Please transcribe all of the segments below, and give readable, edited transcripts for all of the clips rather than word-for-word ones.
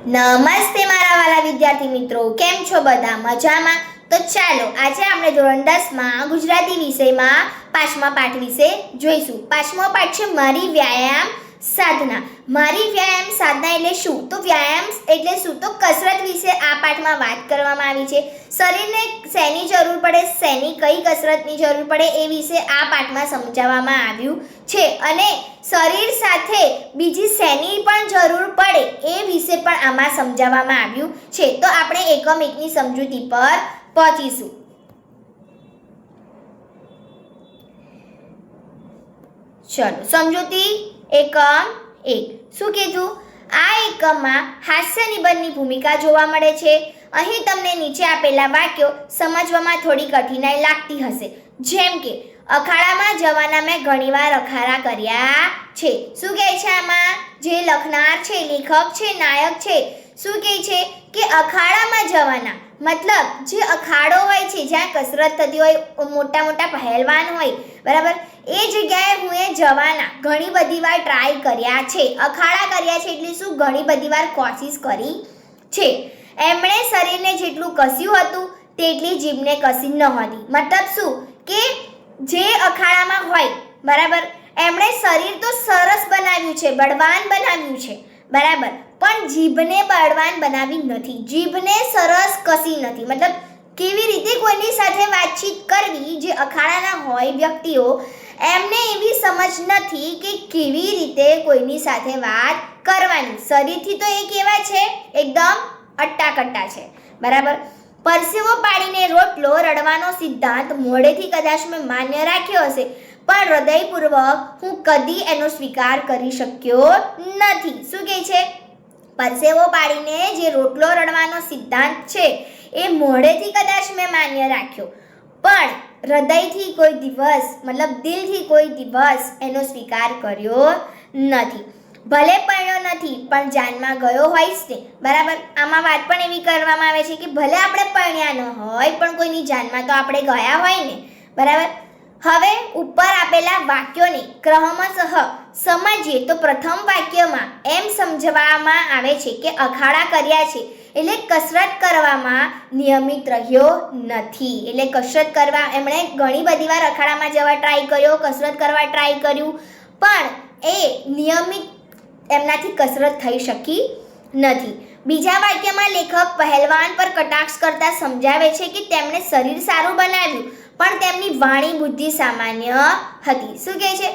નમસ્તે મારા વાલા વિદ્યાર્થી મિત્રો, કેમ છો બધા? મજામાં? તો ચાલો આજે આપણે ધોરણ 10માં ગુજરાતી વિષયમાં પાંચમા પાઠ વિશે જોઈશું. પાંચમો પાઠ છે મારી વ્યાયામ સાધના. મારી વ્યાયામ સાધના એટલે શું? તો વ્યાયામ એટલે શું? તો કસરત વિશે આ પાઠમાં વાત કરવામાં આવી છે. શરીરને શેની જરૂર પડે, શેની કઈ કસરતની જરૂર પડે એ વિશે આ પાઠમાં સમજાવવામાં આવ્યું છે અને શરીર સાથે બીજી શેની પણ જરૂર પડે એ વિશે પણ આમાં સમજાવવામાં આવ્યું છે. તો આપણે એકમ એકની સમજૂતી પર પહોંચીશું. ચલો, સમજૂતી એકમ 1. શું કીધું? આ એકમમાં હાસ્ય નિબંધની ભૂમિકા જોવા મળે છે. અહીં તમને નીચે આપેલા વાક્યો સમજવામાં થોડી કઠિનાઈ લાગતી હશે, જેમ કે અખાડામાં જવાના મેં ઘણીવાર અખાડા કર્યા છે. શું કહે છે આમાં? જે લખનાર છે, લેખક છે, નાયક છે, શું કહે છે કે અખાડામાં જવાના, મતલબ જે અખાડો હોય છે જ્યાં કસરત થતી હોય, મોટા મોટા પહેલવાન હોય, બરાબર, એ જગ્યાએ હું એ જવાના ઘણી બધી વાર ટ્રાય કર્યા છે. અખાડા કર્યા છે એટલે શું? ઘણી બધી વાર કોશિશ કરી છે. એમણે શરીરને જેટલું કસ્યું હતું તેટલી જીભને કસી ન હતી. મતલબ શું કે જે અખાડામાં હોય, બરાબર, એમણે શરીર તો સરસ બનાવ્યું છે, બળવાન બનાવ્યું છે, બરાબર, પણ જીભને બળવાન બનાવી નથી, જીભને સરસ કસી નથી. મતલબ કેવી રીતે કોઈની સાથે વાતચીત કરવી, જે અખાડાના હોય વ્યક્તિઓ, એમને એવી સમજ નથી કે કેવી રીતે કોઈની સાથે વાત કરવાની. શરીરથી તો એ કેવા છે? એકદમ અટ્ટાકટ્ટા છે, બરાબર. પરસેવો પાડીને રોટલો રડવાનો સિદ્ધાંત મોઢેથી કદાચ મેં માન્ય રાખ્યો હશે, પણ હૃદયપૂર્વક હું કદી એનો સ્વીકાર કરી શક્યો નથી. શું કહે છે? પરસેવો પાડીને જે રોટલો રડવાનો સિદ્ધાંત છે એ મોઢેથી કદાચ મેં માન્ય રાખ્યો, પણ હૃદયથી કોઈ દિવસ, મતલબ દિલથી કોઈ દિવસ એનો સ્વીકાર કર્યો નથી. ભલે પરણ્યો નથી પણ જાનમાં ગયો હોઈશ ને, બરાબર. આમાં વાત પણ એવી કરવામાં આવે છે કે ભલે આપણે પરણ્યા ન હોય પણ કોઈની જાનમાં તો આપણે ગયા હોય ને, બરાબર. હવે ઉપર આપેલા વાક્યોને ક્રમશઃ સમજીએ તો પ્રથમ વાક્યમાં એમ સમજવામાં આવે છે કે અખાડા કર્યા છે એટલે કસરત કરવામાં નિયમિત રહ્યો નથી. એટલે કસરત કરવા એમણે ઘણી બધી વાર અખાડામાં જવા ટ્રાય કર્યો, કસરત કરવા ટ્રાય કર્યું, પણ એ નિયમિત એમનાથી કસરત થઈ શકી નથી. બીજા વાક્યમાં લેખક પહેલવાન પર કટાક્ષ કરતા સમજાવે છે કે તેમણે શરીર સારું બનાવ્યું પણ તેમની વાણી બુદ્ધિ સામાન્ય હતી. શું કહે છે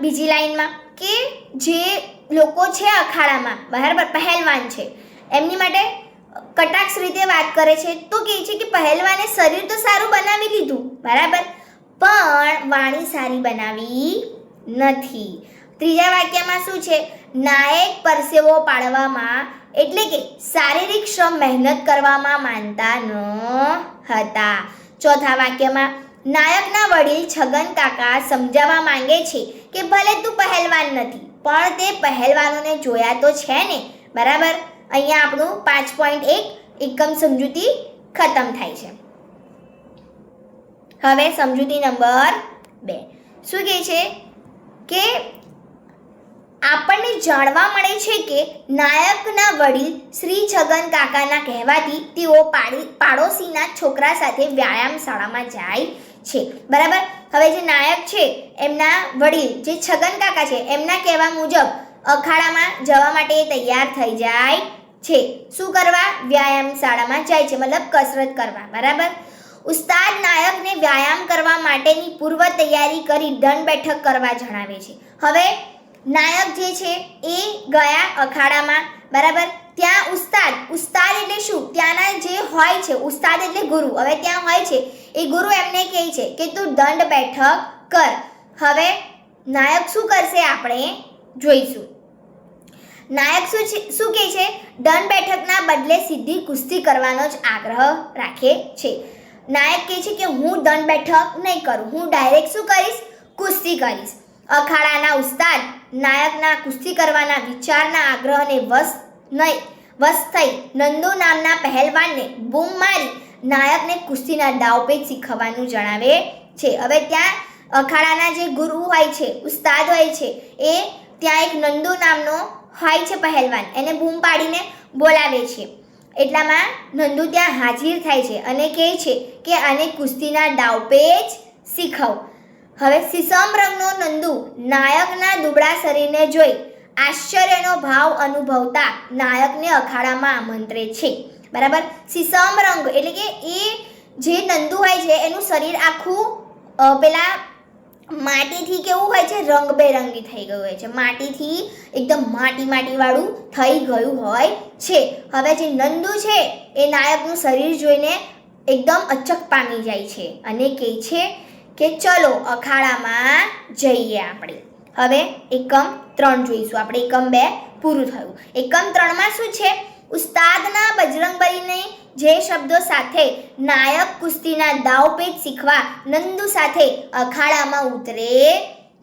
બીજી લાઈનમાં? કે જે લોકો છે અખાડામાં, બરાબર, પહેલવાન છે, એમની માટે કટાક્ષ રીતે વાત કરે છે. તો કહે છે કે પહેલવાને શરીર તો સારું બનાવી લીધું, બરાબર, પણ વાણી સારી બનાવી નથી. ત્રીજા વાક્યમાં શું છે? નાયક પરસેવો પાડવામાં એટલે કે શારીરિક શ્રમ મહેનત કરવામાં માનતા ન હતા. ચોથા વાક્યમાં નાયકના વડીલ છગન કાકા સમજાવવા માંગે છે કે ભલે તું પહેલવાન નથી પણ તે પહેલવાનોને જોયા તો છે ને, બરાબર. અહીંયા આપણું 5.1 એકમ સમજૂતી ખતમ થાય છે. હવે સમજૂતી નંબર 2. શું કહે છે કે આપણને જાણવા મળે છે કે નાયકના વડીલ શ્રી છગન કાકાના કહેવાથી તેઓ પાડોશીના છોકરા સાથે વ્યાયામ શાળામાં જાય છે, બરાબર. હવે જે નાયક છે એમના વડીલ જે છગન કાકા છે એમના કહેવા મુજબ અખાડામાં જવા માટે તૈયાર થઈ જાય છે. શું કરવા? વ્યાયામ શાળામાં જાય છે, મતલબ કસરત કરવા, બરાબર. ઉસ્તાદ નાયકને વ્યાયામ કરવા માટેની પૂર્વ તૈયારી કરી દંડ બેઠક કરવા જણાવે છે. હવે નાયક જે છે એ ગયા અખાડામાં, બરાબર. ત્યાં ઉસ્તાદ એટલે શું? ત્યાંના જે હોય છે, ઉસ્તાદ એટલે ગુરુ, હવે ત્યાં હોય છે એ ગુરુ એમને કહે છે કે તું દંડ બેઠક કર. હવે નાયક શું કરશે આપણે જોઈશું. નાયક શું કહે છે? દંડ બેઠકના બદલે સીધી કુસ્તી કરવાનો જ આગ્રહ રાખે છે. નાયક કહે છે કે હું દંડ બેઠક નહીં કરું, હું ડાયરેક્ટ શું કરીશ? કુસ્તી કરીશ. અખાડાના ઉસ્તાદ નાયકના કુસ્તી કરવાના વિચારના આગ્રહને વશ થઈ નંદુ નામના પહેલવાનને બૂમ મારી નાયકને કુસ્તીના દાવપેચ શીખવવાનું જણાવે છે. હવે ત્યાં અખાડાના જે ગુરુ હોય છે, ઉસ્તાદ હોય છે, એ ત્યાં એક નંદુ નામનો હોય છે પહેલવાન એને બૂમ પાડીને બોલાવે છે. એટલામાં નંદુ ત્યાં હાજર થાય છે અને કહે છે કે આને કુસ્તીના દાવપેચ શીખવ. હવે સીસમ રંગનો નંદુ નાયકના દુબળા શરીરને જોઈ આશ્ચર્યનો ભાવ અનુભવતા નાયકને અખાડામાં આમંત્રે છે. બરાબર. સીસમ રંગ એટલે કે એ જે નંદુ હોય છે એનું શરીર આખું પેલા માટીથી કેવું હોય છે, રંગબેરંગી થઈ ગયું હોય છે, માટીથી એકદમ માટી વાળું થઈ ગયું હોય છે. હવે જે નંદુ છે એ નાયકનું શરીર જોઈને એકદમ અચક પામી જાય છે અને કહે છે કે ચલો અખાડામાં જઈએ આપણે. હવે એકમ 3 જોઈશું આપણે. એકમ 2 પૂરું થયું. એકમ 3માં શું છે? ઉસ્તાદના બજરંગબલીને જે શબ્દો સાથે નાયક કુસ્તીના દાવપેચ શીખવા નંદુ સાથે અખાડામાં ઉતરે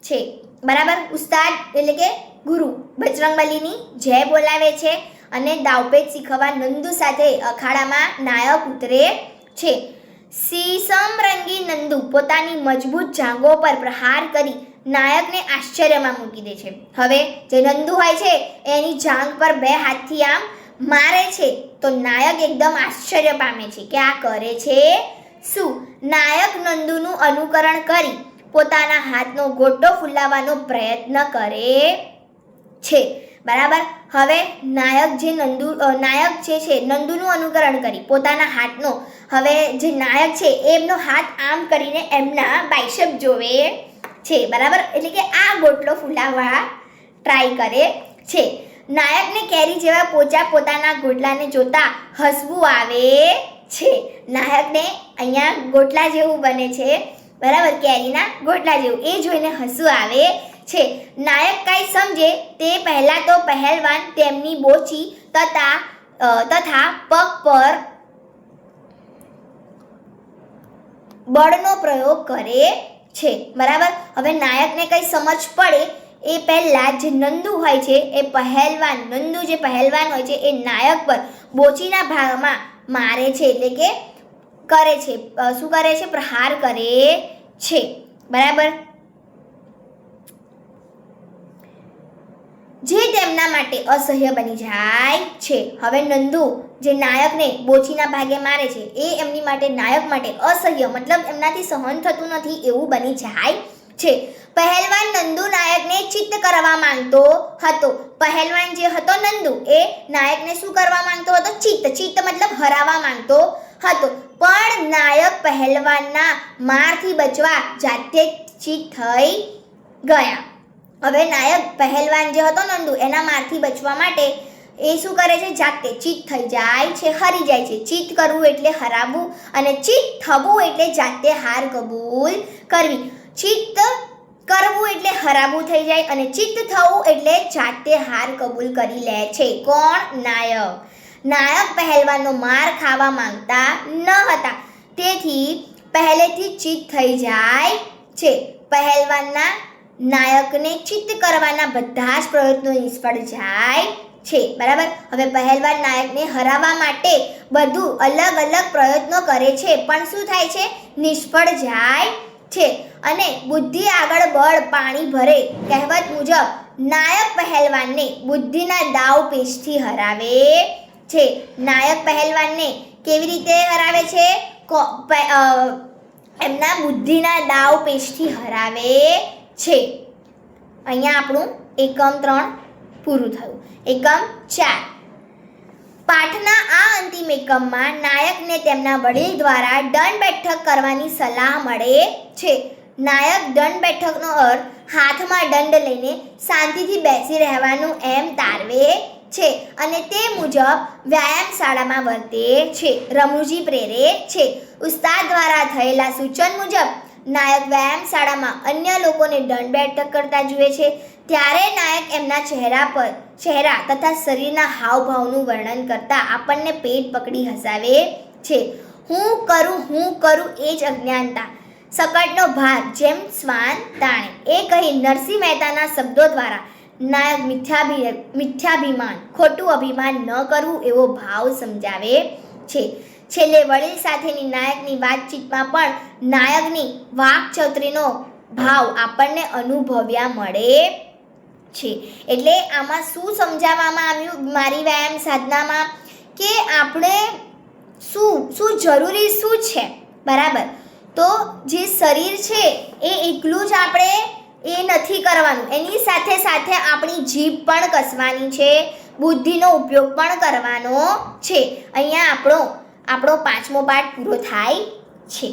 છે. બરાબર. ઉસ્તાદ એટલે કે ગુરુ બજરંગબલીની જય બોલાવે છે અને દાવપેચ શીખવા નંદુ સાથે અખાડામાં નાયક ઉતરે છે. સીસમ રંગી નંદુ પોતાની મજબૂત જાંઘો પર પ્રહાર કરી નાયકને આશ્ચર્યમાં મૂકી દે છે. હવે જે નંદુ હોય છે એની જાંઘ પર 2 હાથથી આમ મારે છે તો નાયક એકદમ આશ્ચર્ય પામે છે કે આ કરે છે શું? નાયક નંદુનું અનુકરણ કરી પોતાના હાથનો ગોટો ફૂલાવવાનો પ્રયત્ન કરે છે. બરાબર. હવે નાયક જે છે નંદુનું અનુકરણ કરી પોતાના હાથનો, હવે જે નાયક છે એમનો હાથ આમ કરીને એમના બાયસેપ જોવે છે. બરાબર. એટલે કે આ ગોટલો ફૂલાવવા ટ્રાય કરે છે. નાયકને કેરી જેવા પોચા પોતાના ગોટલાને જોતા હસવું આવે છે. નાયકને અહીંયા ગોટલા જેવું બને છે. બરાબર. કેરીના ગોટલા જેવું એ જોઈને હસવું આવે છે. નાયક કાંઈ સમજે તે પહેલા તો પહેલવાન તેમની બોચી તથા પગ પર બળનો પ્રયોગ કરે છે. બરાબર. હવે નાયકને કંઈ સમજ પડે એ પહેલાં જે નંદુ હોય છે એ નંદુ જે પહેલવાન હોય છે એ નાયક પર બોચીના ભાગમાં મારે છે, એટલે કે કરે છે. શું કરે છે? પ્રહાર કરે છે. બરાબર. જે તેમના માટે અસહ્ય બની જાય છે. હવે નંદુ જે નાયકને બોચીના ભાગે મારે છે એ એમની માટે નાયક માટે અસહ્ય મતલબ એમનાથી સહન થતું નથી એવું બની જાય છે. પહેલવાન નંદુ નાયકને ચિત્ત કરવા માંગતો હતો. પહેલવાન જે હતો નંદુ એ નાયકને શું કરવા માંગતો હતો? ચિત્ત મતલબ હરાવવા માંગતો હતો. પણ નાયક પહેલવાનના મારથી બચવા જાતે ચિત્ત થઈ ગયા. હવે નાયક પહેલવાન જે હતો નંદુ એના મારથી બચવા માટે એ શું કરે છે? જાતે ચિત્ત થઈ જાય છે, હરી જાય છે. ચિત્ત કરવું એટલે હરાવવું અને ચિત્ત થવું એટલે જાતે હાર કબૂલ કરવી. ચિત્ત કરવું એટલે હરાવવું થઈ જાય અને ચિત્ત થવું એટલે જાતે હાર કબૂલ કરી લે છે. કોણ? નાયક. નાયક પહેલવાનનો માર ખાવા માંગતા ન હતા તેથી પહેલેથી ચિત્ત થઈ જાય છે. પહેલવાનના નાયકને ચિત્ત કરવાના બધા જ પ્રયત્નો નિષ્ફળ જાય છે. બરાબર. હવે પહેલવાન નાયકને હરાવવા માટે બધું અલગ પ્રયત્નો કરે છે પણ શું થાય છે? નિષ્ફળ જાય છે. અને બુદ્ધિ આગળ બળ પાણી ભરે કહેવત મુજબ નાયક પહેલવાનને બુદ્ધિના દાવ પેચથી હરાવે છે. નાયક પહેલવાનને કેવી રીતે હરાવે છે? એમના બુદ્ધિના દાવ પેચથી હરાવે છે. અહીંયા આપણું એકમ 3 પૂરું થયું. એકમ 4. પાઠના આ અંતિમ એકમમાં નાયકને તેમના વડીલ દ્વારા દંડ બેઠક કરવાની સલાહ મળે છે. નાયક દંડ બેઠકનો અર્થ હાથમાં દંડ લઈને શાંતિથી બેસી રહેવાનું એમ તારવે છે અને તે મુજબ વ્યાયામશાળામાં વર્તે છે. રમૂજી પ્રેરે છે. ઉસ્તાદ દ્વારા થયેલા સૂચન મુજબ નાયક વ્યાયામશાળામાં અન્ય લોકોને દંડ બેઠક કરતા જુએ છે ત્યારે નાયક એમના ચહેરા તથા શરીરના હાવભાવનું વર્ણન કરતા આપણને પેટ પકડી હસાવે છે. હું કરું એ જ અજ્ઞાનતા, સકટનો ભાર જેમ શ્વાન તાણે એ કહી નરસિંહ મહેતાના શબ્દો દ્વારા નાયક મિથ્યાભિમાન ખોટું અભિમાન ન કરવું એવો ભાવ સમજાવે છે. છેલ્લે વડીલ સાથેની નાયકની વાતચીતમાં પણ નાયકની વાકચતુરીનો ભાવ આપણને અનુભવ્યા મળે છે. એટલે આમાં શું સમજાવવામાં આવ્યું મારી વ્યાયામ સાધનામાં કે આપણે શું જરૂરી શું છે, બરાબર. તો જે શરીર છે એ એકલું જ આપણે એ નથી કરવાનું, એની સાથે સાથે આપણી જીભ પણ કસવાની છે, બુદ્ધિનો ઉપયોગ પણ કરવાનો છે. અહીંયા આપણો 5મો પાઠ પૂરો થાય છે.